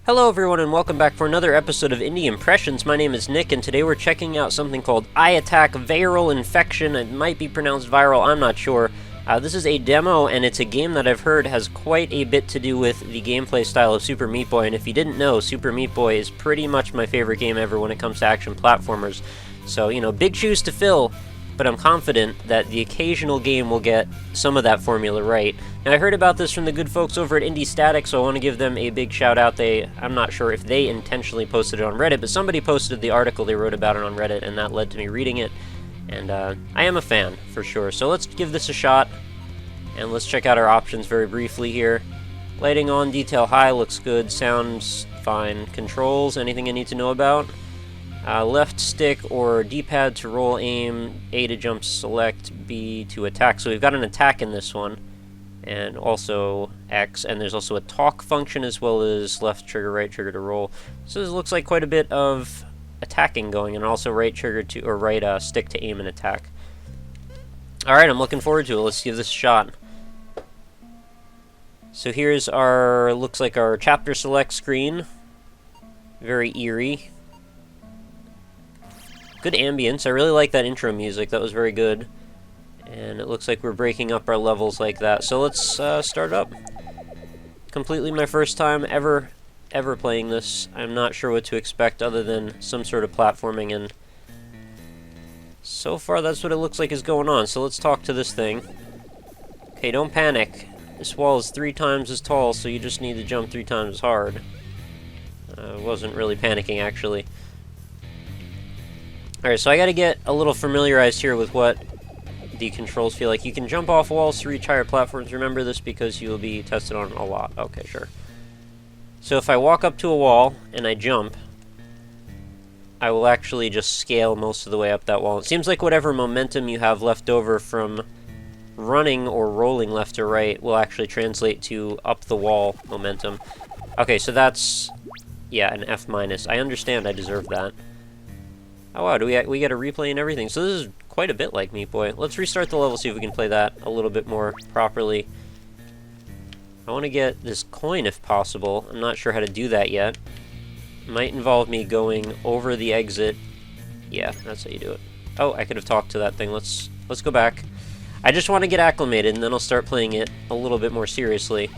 Hello everyone and welcome back for another episode of Indie Impressions. My name is Nick and today we're checking out something called Eye Attack Veyeral Infection. It might be pronounced viral, I'm not sure. This is a demo and it's a game that I've heard has quite a bit to do with the gameplay style of Super Meat Boy, and if you didn't know, Super Meat Boy is pretty much my favorite game ever when it comes to action platformers. So, you know, big shoes to fill, but I'm confident that the occasional game will get some of that formula right. Now, I heard about this from the good folks over at Indie Static, so I want to give them a big shout out. I'm not sure if they intentionally posted it on Reddit, but somebody posted the article they wrote about it on Reddit, and that led to me reading it. And I am a fan, for sure. So let's give this a shot, and let's check out our options very briefly here. Lighting on, detail high, looks good, sounds fine. Controls, anything I need to know about? Left stick or D-pad to roll, aim, A to jump, select, B to attack. So we've got an attack in this one, and also X, and there's also a talk function as well as left trigger, right trigger to roll. So this looks like quite a bit of attacking going, and also right trigger to, or right stick to aim and attack. Alright, I'm looking forward to it. Let's give this a shot. So here's our, looks like our chapter select screen. Very eerie. Good ambience. I really like that intro music. That was very good. And it looks like we're breaking up our levels like that. So let's start up. Completely my first time ever playing this. I'm not sure what to expect other than some sort of platforming, and so far that's what it looks like is going on. So let's talk to this thing. Okay, don't panic. This wall is 3 times as tall, so you just need to jump 3 times as hard. Wasn't really panicking, actually. Alright, so I gotta get a little familiarized here with what the controls feel like. You can jump off walls to reach higher platforms. Remember this because you will be tested on a lot. Okay, sure. So if I walk up to a wall and I jump, I will actually just scale most of the way up that wall. It seems like whatever momentum you have left over from running or rolling left or right will actually translate to up the wall momentum. Okay, so that's, yeah, an F-. I understand, I deserve that. Oh wow, we get a replay and everything. So this is quite a bit like Meat Boy. Let's restart the level, see if we can play that a little bit more properly. I want to get this coin if possible. I'm not sure how to do that yet. Might involve me going over the exit. Yeah, that's how you do it. Oh, I could have talked to that thing. Let's go back. I just want to get acclimated, and then I'll start playing it a little bit more seriously.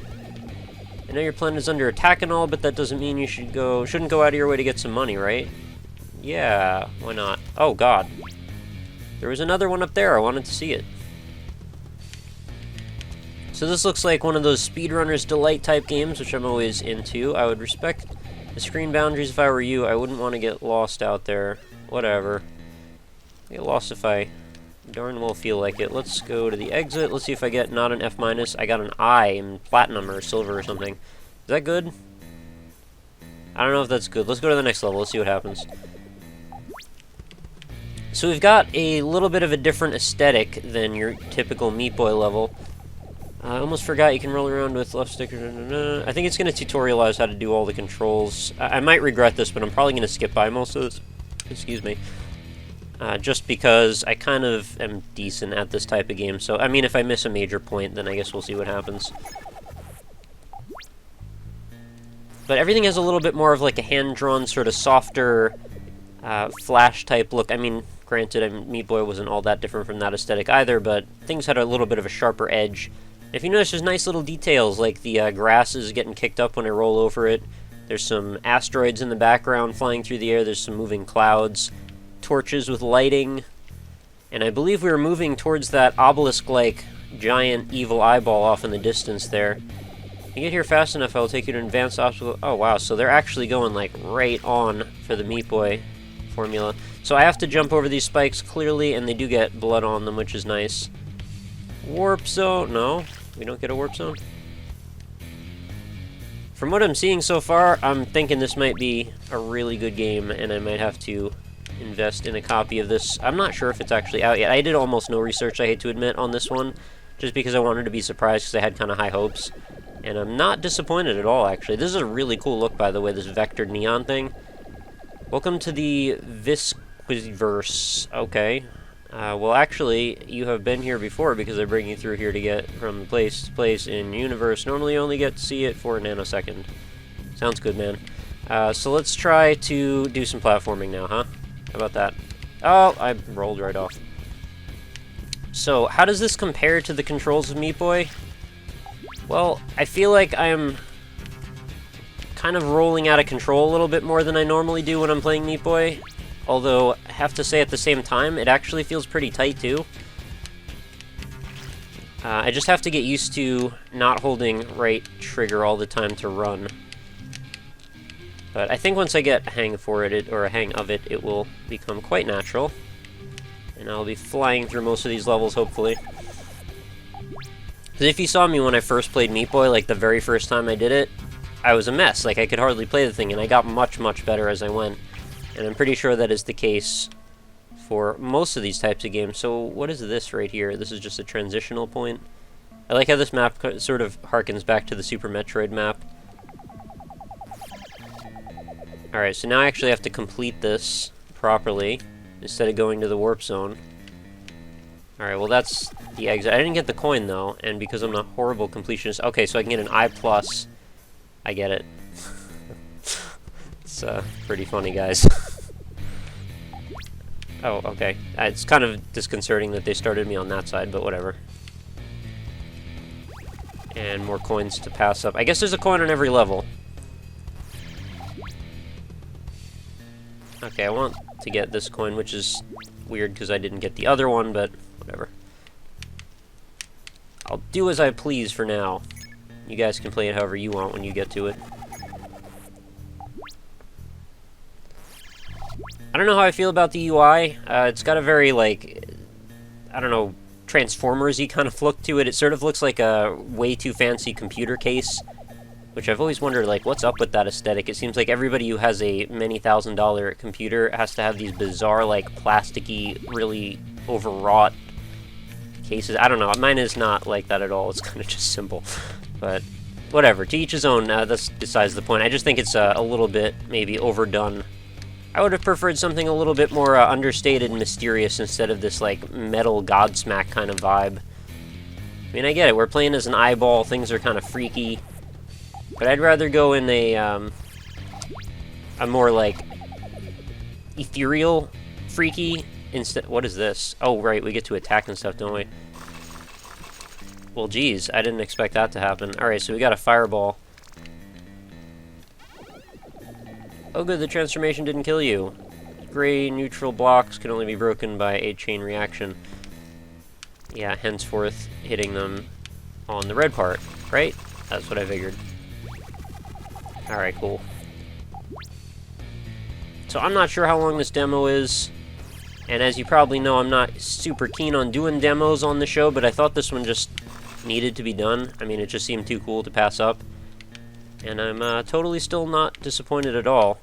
I know your planet is under attack and all, but that doesn't mean you shouldn't go out of your way to get some money, right? Yeah, why not? Oh god. There was another one up there, I wanted to see it. So this looks like one of those speedrunner's delight type games, which I'm always into. I would respect the screen boundaries if I were you. I wouldn't want to get lost out there. Whatever. I get lost if I darn well feel like it. Let's go to the exit. Let's see if I get not an F-. I got an I in platinum or silver or something. Is that good? I don't know if that's good. Let's go to the next level. Let's see what happens. So we've got a little bit of a different aesthetic than your typical Meat Boy level. I almost forgot you can roll around with left stick. I think it's going to tutorialize how to do all the controls. I might regret this, but I'm probably going to skip by most of this. Excuse me. Just because I kind of am decent at this type of game. So, I mean, if I miss a major point, then I guess we'll see what happens. But everything has a little bit more of like a hand-drawn, sort of softer, Flash-type look. I mean, granted, Meat Boy wasn't all that different from that aesthetic either, but things had a little bit of a sharper edge. If you notice, there's nice little details, like the grass is getting kicked up when I roll over it. There's some asteroids in the background flying through the air. There's some moving clouds, torches with lighting, and I believe we were moving towards that obelisk-like giant evil eyeball off in the distance there. If you get here fast enough, I'll take you to an advanced obstacle. Oh wow, so they're actually going like right on for the Meat Boy formula. So I have to jump over these spikes clearly, and they do get blood on them, which is nice. Warp zone? No, we don't get a warp zone. From what I'm seeing so far, I'm thinking this might be a really good game, and I might have to invest in a copy of this. I'm not sure if it's actually out yet. I did almost no research, I hate to admit, on this one, just because I wanted to be surprised because I had kind of high hopes. And I'm not disappointed at all, actually. This is a really cool look, by the way, this vectored neon thing. Welcome to the Visquiverse. Okay. Well, actually, you have been here before because I bring you through here to get from place to place in universe. Normally, you only get to see it for a nanosecond. Sounds good, man. So let's try to do some platforming now, huh? How about that? Oh, I rolled right off. So, how does this compare to the controls of Meat Boy? Well, I feel like I'm kind of rolling out of control a little bit more than I normally do when I'm playing Meat Boy. Although, I have to say at the same time, it actually feels pretty tight too. I just have to get used to not holding right trigger all the time to run. But I think once I get a hang for it, or a hang of it, it will become quite natural. And I'll be flying through most of these levels, hopefully. Because if you saw me when I first played Meat Boy, like the very first time I did it, I was a mess. Like, I could hardly play the thing, and I got much, much better as I went. And I'm pretty sure that is the case for most of these types of games. So what is this right here? This is just a transitional point. I like how this map sort of harkens back to the Super Metroid map. Alright, so now I actually have to complete this properly instead of going to the warp zone. Alright, well that's the exit. I didn't get the coin though, and because I'm a horrible completionist... Okay, so I can get an I+. I get it. It's pretty funny, guys. Oh, okay. It's kind of disconcerting that they started me on that side, but whatever. And more coins to pass up. I guess there's a coin on every level. Okay, I want to get this coin, which is weird because I didn't get the other one, but whatever. I'll do as I please for now. You guys can play it however you want when you get to it. I don't know how I feel about the UI. It's got a very, like, I don't know, Transformers-y kind of look to it. It sort of looks like a way too fancy computer case, which I've always wondered, like, what's up with that aesthetic? It seems like everybody who has a many $1,000 computer has to have these bizarre, like, plasticky, really overwrought cases. I don't know. Mine is not like that at all. It's kind of just simple. But whatever. To each his own. That's besides the point. I just think it's a little bit, maybe, overdone. I would have preferred something a little bit more understated and mysterious instead of this, like, metal Godsmack kind of vibe. I mean, I get it. We're playing as an eyeball. Things are kind of freaky. But I'd rather go in a more, like, ethereal, freaky, instead... What is this? Oh, right, we get to attack and stuff, don't we? Well, geez, I didn't expect that to happen. Alright, so we got a fireball. Oh good, the transformation didn't kill you. Gray neutral blocks can only be broken by a chain reaction. Yeah, henceforth hitting them on the red part, right? That's what I figured. Alright, cool. So I'm not sure how long this demo is, and as you probably know, I'm not super keen on doing demos on the show, but I thought this one just needed to be done. I mean, it just seemed too cool to pass up. And I'm totally still not disappointed at all.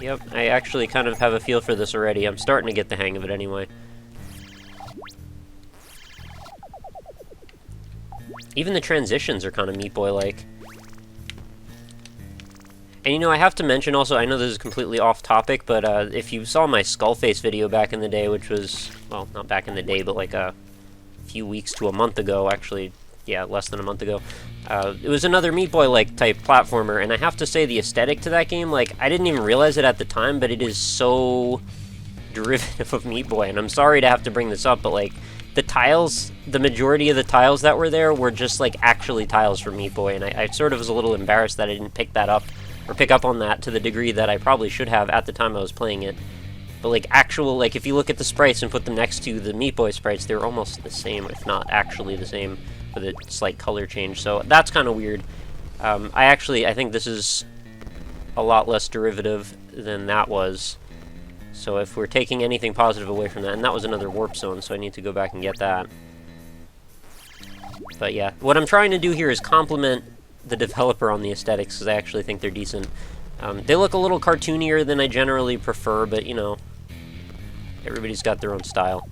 Yep, I actually kind of have a feel for this already. I'm starting to get the hang of it anyway. Even the transitions are kind of Meat Boy-like. And you know, I have to mention also, I know this is completely off topic, but if you saw my Skullface video back in the day, which was, well, not back in the day, but like a few weeks to a month ago, actually, yeah, less than a month ago. It was another Meat Boy-like type platformer, and I have to say the aesthetic to that game, like, I didn't even realize it at the time, but it is so derivative of Meat Boy, and I'm sorry to have to bring this up, but, like, the tiles, the majority of the tiles that were there were just, like, actually tiles from Meat Boy, and I sort of was a little embarrassed that I didn't pick that up, or pick up on that to the degree that I probably should have at the time I was playing it. But, like, actual, like, if you look at the sprites and put them next to the Meat Boy sprites, they're almost the same, if not actually the same, with a slight color change, so that's kind of weird. I think this is a lot less derivative than that was, so if we're taking anything positive away from that, and that was another warp zone, so I need to go back and get that. But yeah, what I'm trying to do here is compliment the developer on the aesthetics, because I actually think they're decent. They look a little cartoonier than I generally prefer, but you know, everybody's got their own style.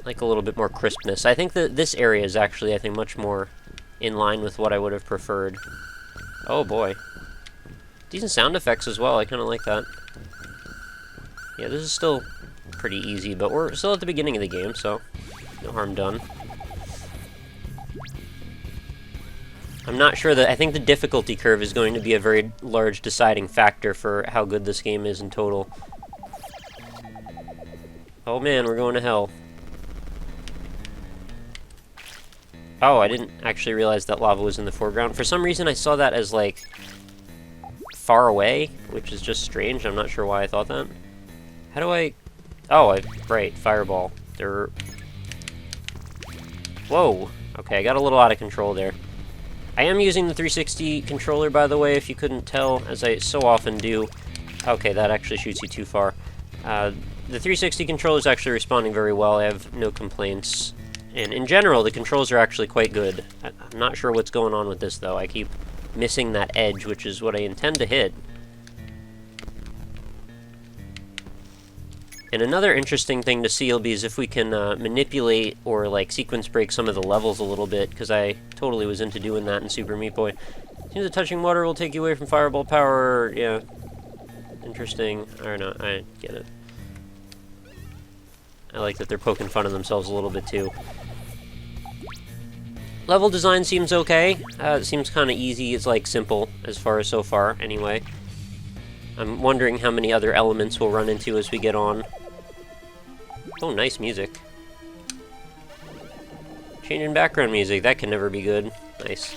Like a little bit more crispness. I think that this area is actually, I think, much more in line with what I would have preferred. Oh boy. Decent sound effects as well, I kind of like that. Yeah, this is still pretty easy, but we're still at the beginning of the game, so no harm done. I'm not sure that... I think the difficulty curve is going to be a very large deciding factor for how good this game is in total. Oh man, we're going to hell. Oh, I didn't actually realize that lava was in the foreground. For some reason, I saw that as, like, far away, which is just strange. I'm not sure why I thought that. How do I... Oh, right, fireball. There... Whoa! Okay, I got a little out of control there. I am using the 360 controller, by the way, if you couldn't tell, as I so often do. Okay, that actually shoots you too far. The 360 controller is actually responding very well. I have no complaints. And in general, the controls are actually quite good. I'm not sure what's going on with this, though. I keep missing that edge, which is what I intend to hit. And another interesting thing to see will be is if we can manipulate or like sequence break some of the levels a little bit, because I totally was into doing that in Super Meat Boy. Seems that touching water will take you away from fireball power. Yeah, interesting. I don't know. I get it. I like that they're poking fun of themselves a little bit too. Level design seems okay. It seems kind of easy. It's like simple as far as so far, anyway. I'm wondering how many other elements we'll run into as we get on. Oh, nice music. Changing background music, that can never be good. Nice.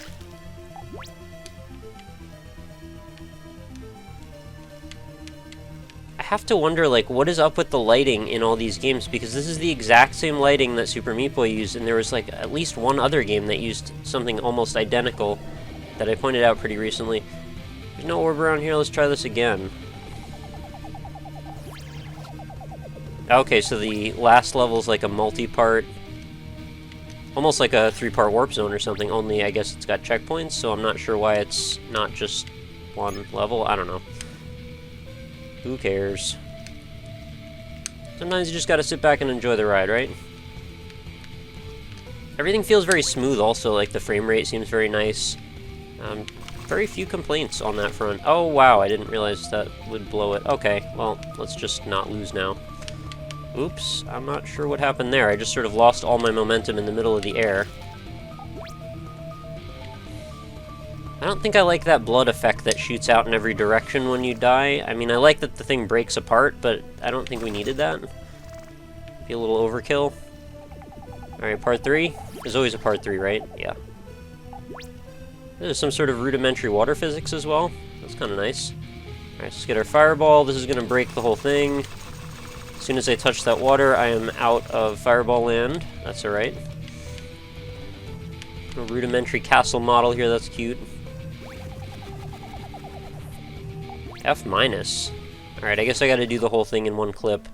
I have to wonder, like, what is up with the lighting in all these games, because this is the exact same lighting that Super Meat Boy used, and there was, like, at least one other game that used something almost identical that I pointed out pretty recently. There's no orb around here, let's try this again. Okay, so the last level's like a multi-part, almost like a 3-part warp zone or something, only I guess it's got checkpoints, so I'm not sure why it's not just one level, I don't know. Who cares? Sometimes you just gotta sit back and enjoy the ride, right? Everything feels very smooth also, like the frame rate seems very nice. Very few complaints on that front. Oh wow, I didn't realize that would blow it. Okay, well, let's just not lose now. Oops, I'm not sure what happened there. I just sort of lost all my momentum in the middle of the air. I don't think I like that blood effect that shoots out in every direction when you die. I mean, I like that the thing breaks apart, but I don't think we needed that. Be a little overkill. Alright, part 3? There's always a part 3, right? Yeah. There's some sort of rudimentary water physics as well. That's kind of nice. Alright, let's get our fireball. This is going to break the whole thing. As soon as I touch that water, I am out of fireball land. That's alright. A rudimentary castle model here, that's cute. F-. Alright, I guess I gotta do the whole thing in one clip.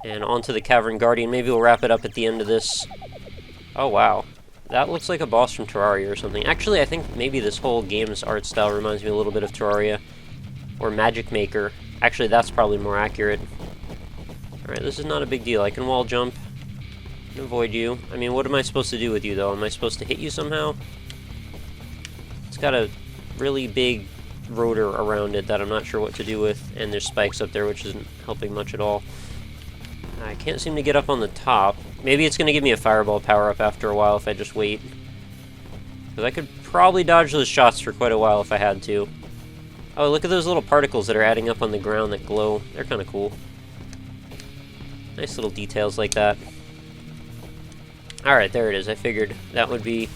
And onto the Cavern Guardian. Maybe we'll wrap it up at the end of this. Oh, wow. That looks like a boss from Terraria or something. Actually, I think maybe this whole game's art style reminds me a little bit of Terraria. Or Magic Maker. Actually, that's probably more accurate. Alright, this is not a big deal. I can wall jump. I can avoid you. I mean, what am I supposed to do with you, though? Am I supposed to hit you somehow? It's got a really big rotor around it that I'm not sure what to do with. And there's spikes up there, which isn't helping much at all. I can't seem to get up on the top. Maybe it's going to give me a fireball power-up after a while if I just wait. Because I could probably dodge those shots for quite a while if I had to. Oh, look at those little particles that are adding up on the ground that glow. They're kind of cool. Nice little details like that. Alright, there it is. I figured that would be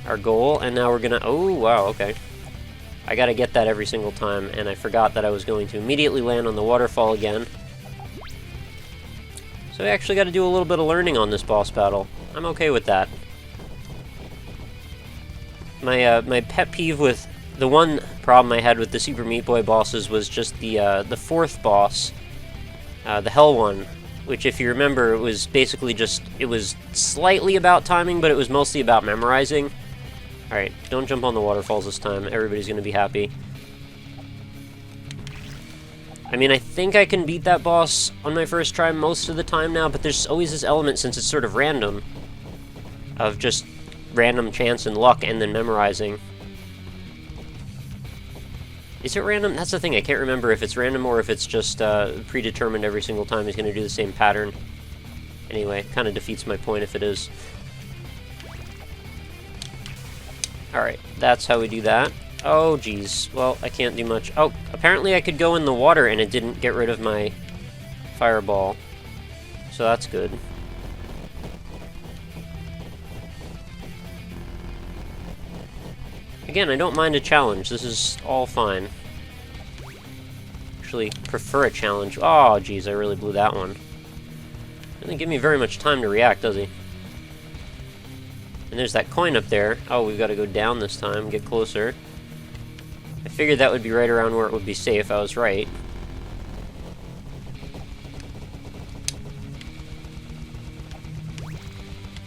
our goal. And now we're going to... Oh, wow, okay. I got to get that every single time. And I forgot that I was going to immediately land on the waterfall again. So I actually got to do a little bit of learning on this boss battle. I'm okay with that. My pet peeve with... The one problem I had with the Super Meat Boy bosses was just the fourth boss, the Hell one, which, if you remember, it was basically just... It was slightly about timing, but it was mostly about memorizing. Alright, don't jump on the waterfalls this time. Everybody's going to be happy. I mean, I think I can beat that boss on my first try most of the time now, but there's always this element, since it's sort of random, of just random chance and luck and then memorizing. Is it random? That's the thing, I can't remember if it's random or if it's just predetermined every single time he's going to do the same pattern. Anyway, kind of defeats my point if it is. Alright, that's how we do that. Oh, geez. Well, I can't do much. Oh, apparently I could go in the water and it didn't get rid of my fireball. So that's good. Again, I don't mind a challenge. This is all fine. Actually, prefer a challenge. Oh, geez, I really blew that one. Doesn't give me very much time to react, does he? And there's that coin up there. Oh, we've got to go down this time, get closer. I figured that would be right around where it would be safe. I was right.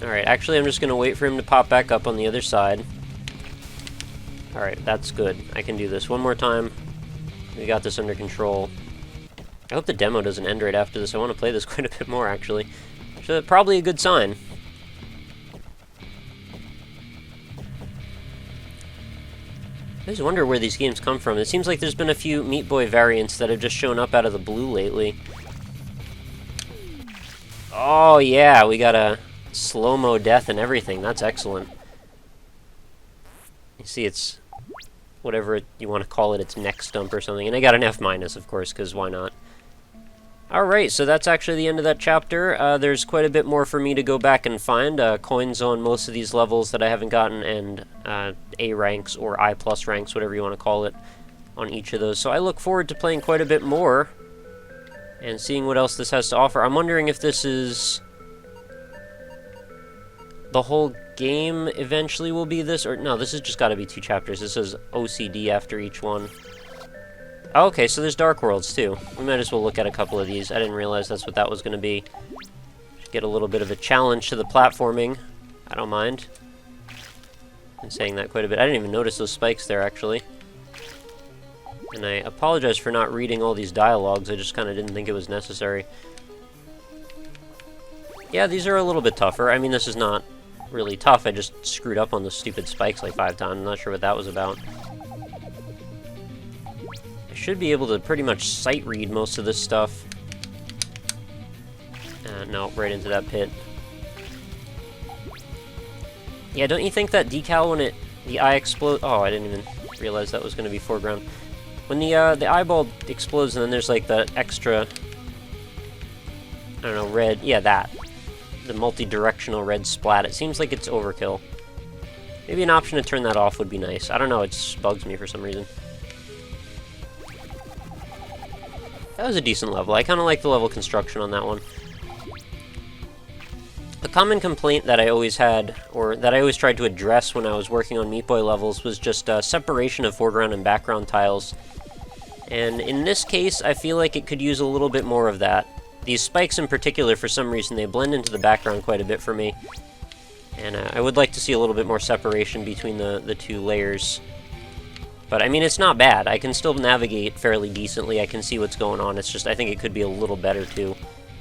Alright, actually I'm just going to wait for him to pop back up on the other side. Alright, that's good. I can do this one more time. We got this under control. I hope the demo doesn't end right after this. I want to play this quite a bit more, actually. So, probably a good sign. I just wonder where these games come from. It seems like there's been a few Meat Boy variants that have just shown up out of the blue lately. Oh, yeah, we got a slow-mo death and everything. That's excellent. You see, it's whatever you want to call it, it's neck stump or something. And I got an F-, of course, because why not? Alright, so that's actually the end of that chapter. There's quite a bit more for me to go back and find. Coins on most of these levels that I haven't gotten, and A ranks or I+ ranks, whatever you want to call it, on each of those. So I look forward to playing quite a bit more and seeing what else this has to offer. I'm wondering if this is the whole game eventually will be this, or no, this has just got to be 2 chapters. This is OCD after each one. Oh, okay, so there's Dark Worlds too. We might as well look at a couple of these. I didn't realize that's what that was going to be. Just get a little bit of a challenge to the platforming. I don't mind. Been saying that quite a bit. I didn't even notice those spikes there, actually. And I apologize for not reading all these dialogues. I just kind of didn't think it was necessary. Yeah, these are a little bit tougher. I mean, this is not really tough. I just screwed up on the stupid spikes like 5 times. I'm not sure what that was about. I should be able to pretty much sight read most of this stuff. No, right into that pit. Yeah, don't you think that decal when the eye explodes? Oh, I didn't even realize that was going to be foreground. When the eyeball explodes and then there's like the extra, I don't know, red, yeah, that. The multi-directional red splat. It seems like it's overkill. Maybe an option to turn that off would be nice. I don't know, it just bugs me for some reason. That was a decent level. I kind of like the level construction on that one. A common complaint that I always had, or that I always tried to address when I was working on Meat Boy levels, was just separation of foreground and background tiles. And in this case, I feel like it could use a little bit more of that. These spikes in particular, for some reason, they blend into the background quite a bit for me. And I would like to see a little bit more separation between the 2 layers. But, I mean, it's not bad. I can still navigate fairly decently. I can see what's going on. It's just, I think it could be a little better, too.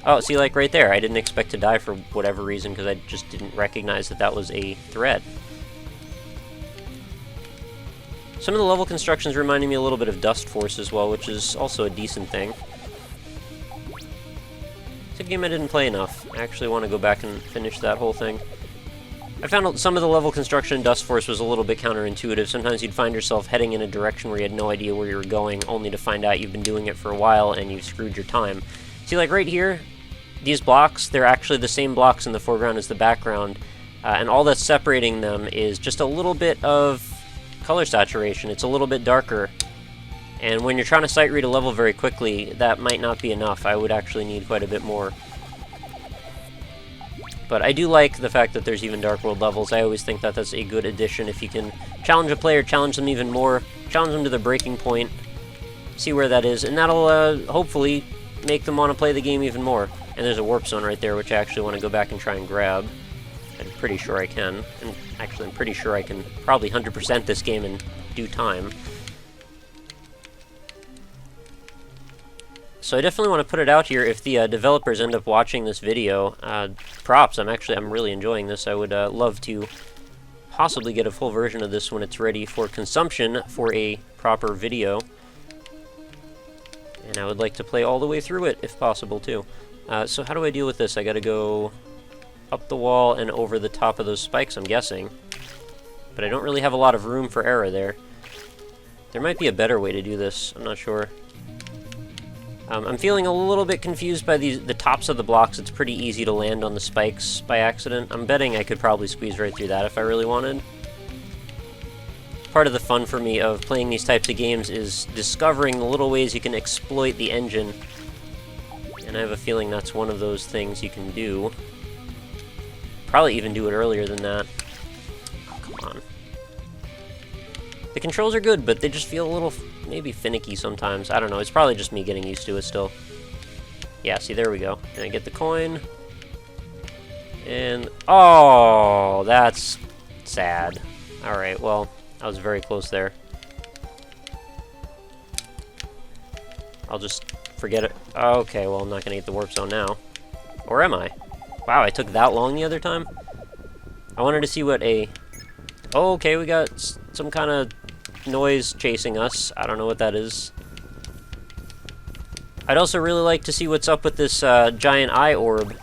Oh, see, like, right there. I didn't expect to die for whatever reason, because I just didn't recognize that that was a threat. Some of the level constructions reminding me a little bit of Dust Force as well, which is also a decent thing. It's a game I didn't play enough. I actually want to go back and finish that whole thing. I found out some of the level construction in Dust Force was a little bit counterintuitive. Sometimes you'd find yourself heading in a direction where you had no idea where you were going, only to find out you've been doing it for a while and you've screwed your time. See, like right here, these blocks, they're actually the same blocks in the foreground as the background, and all that's separating them is just a little bit of color saturation. It's a little bit darker. And when you're trying to sight read a level very quickly, that might not be enough. I would actually need quite a bit more. But I do like the fact that there's even Dark World levels. I always think that that's a good addition. If you can challenge a player, challenge them even more, challenge them to the breaking point, see where that is, and that'll hopefully make them want to play the game even more. And there's a warp zone right there, which I actually want to go back and try and grab. I'm pretty sure I can. And actually, I'm pretty sure I can probably 100% this game in due time. So I definitely want to put it out here. If the developers end up watching this video, props. I'm really enjoying this. I would love to possibly get a full version of this when it's ready for consumption for a proper video. And I would like to play all the way through it, if possible, too. So how do I deal with this? I gotta go up the wall and over the top of those spikes, I'm guessing. But I don't really have a lot of room for error there. There might be a better way to do this, I'm not sure. I'm feeling a little bit confused by the tops of the blocks. It's pretty easy to land on the spikes by accident. I'm betting I could probably squeeze right through that if I really wanted. Part of the fun for me of playing these types of games is discovering the little ways you can exploit the engine. And I have a feeling that's one of those things you can do. Probably even do it earlier than that. Oh, come on. The controls are good, but they just feel a little, maybe finicky sometimes. I don't know, it's probably just me getting used to it still. Yeah, see, there we go. And I get the coin. And, oh, that's sad. Alright, well, I was very close there. I'll just forget it. Okay, well, I'm not gonna get the warp zone now. Or am I? Wow, I took that long the other time? I wanted to see what a... Oh, okay, we got some kind of noise chasing us. I don't know what that is. I'd also really like to see what's up with this giant eye orb.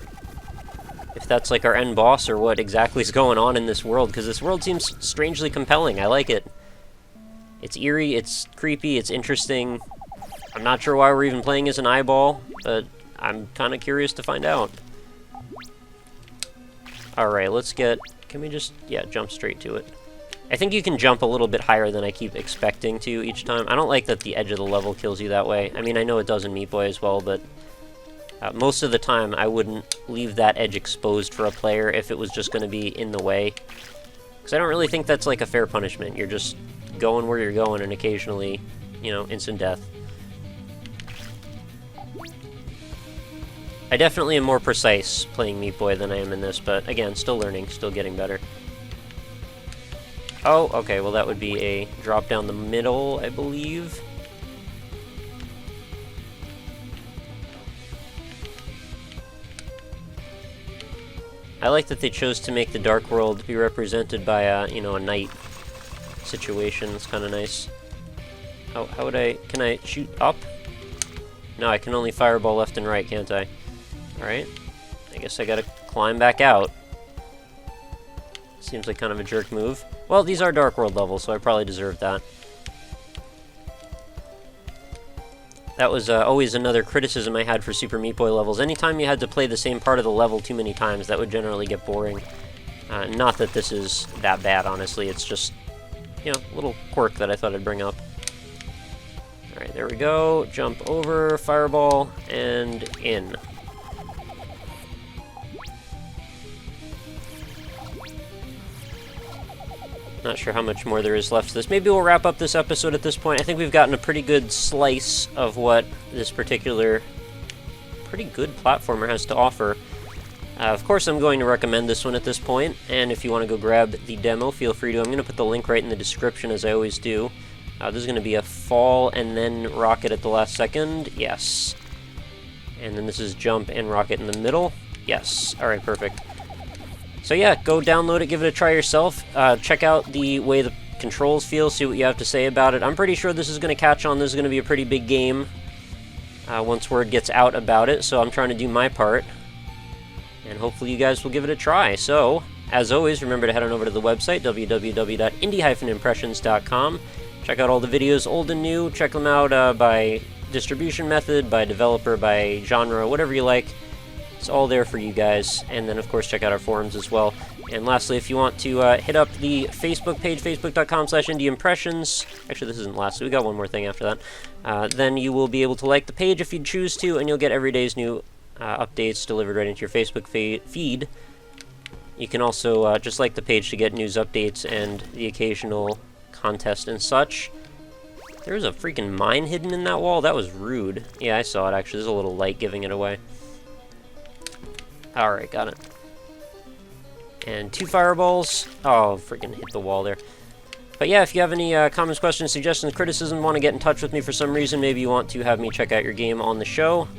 If that's like our end boss or what exactly is going on in this world, because this world seems strangely compelling. I like it. It's eerie, it's creepy, it's interesting. I'm not sure why we're even playing as an eyeball, but I'm kind of curious to find out. Alright, let's get... Can we just... Yeah, jump straight to it. I think you can jump a little bit higher than I keep expecting to each time. I don't like that the edge of the level kills you that way. I mean, I know it does in Meat Boy as well, but most of the time I wouldn't leave that edge exposed for a player if it was just going to be in the way. Because I don't really think that's like a fair punishment. You're just going where you're going and occasionally, you know, instant death. I definitely am more precise playing Meat Boy than I am in this, but again, still learning, still getting better. Oh, okay, well that would be a drop down the middle, I believe. I like that they chose to make the Dark World be represented by a, you know, a night situation. It's kind of nice. Oh, how would I... Can I shoot up? No, I can only fireball left and right, can't I? Alright. I guess I gotta climb back out. Seems like kind of a jerk move. Well, these are Dark World levels, so I probably deserve that. That was always another criticism I had for Super Meat Boy levels. Anytime you had to play the same part of the level too many times, that would generally get boring. Not that this is that bad, honestly. It's just, you know, a little quirk that I thought I'd bring up. Alright, there we go. Jump over, fireball, and in. Not sure how much more there is left to this. Maybe we'll wrap up this episode at this point. I think we've gotten a pretty good slice of what this particular pretty good platformer has to offer. Of course, I'm going to recommend this one at this point, and if you want to go grab the demo, feel free to. I'm going to put the link right in the description, as I always do. This is going to be a fall and then rocket at the last second. Yes. And then this is jump and rocket in the middle. Yes. Alright, perfect. So yeah, go download it, give it a try yourself. Check out the way the controls feel, see what you have to say about it. I'm pretty sure this is going to catch on. This is going to be a pretty big game once word gets out about it, so I'm trying to do my part. And hopefully you guys will give it a try. So, as always, remember to head on over to the website, www.indie-impressions.com. Check out all the videos, old and new. Check them out by distribution method, by developer, by genre, whatever you like. It's all there for you guys. And then, of course, check out our forums as well. And lastly, if you want to hit up the Facebook page, facebook.com/indieimpressions. Actually, this isn't last, so we got one more thing after that. Then you will be able to like the page if you choose to, and you'll get every day's new updates delivered right into your Facebook feed. You can also just like the page to get news updates and the occasional contest and such. There's a freaking mine hidden in that wall. That was rude. Yeah, I saw it, actually. There's a little light giving it away. Alright, got it. And 2 fireballs. Oh, freaking hit the wall there. But yeah, if you have any comments, questions, suggestions, criticism, want to get in touch with me for some reason, maybe you want to have me check out your game on the show,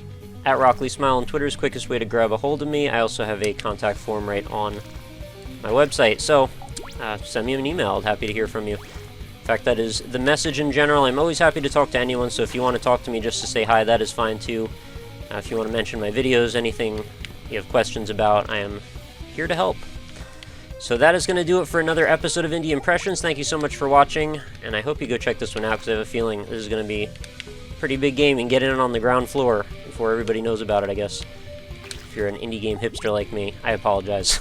at RockLeeSmile on Twitter is the quickest way to grab a hold of me. I also have a contact form right on my website, so send me an email. I'm happy to hear from you. In fact, that is the message in general. I'm always happy to talk to anyone, so if you want to talk to me just to say hi, that is fine too. If you want to mention my videos, anything you have questions about, I am here to help. So that is going to do it for another episode of Indie Impressions. Thank you so much for watching, and I hope you go check this one out, because I have a feeling this is going to be a pretty big game, and get in on the ground floor before everybody knows about it, I guess. If you're an indie game hipster like me, I apologize.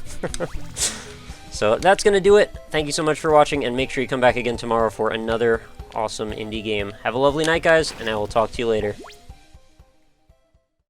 So that's going to do it. Thank you so much for watching, and make sure you come back again tomorrow for another awesome indie game. Have a lovely night, guys, and I will talk to you later.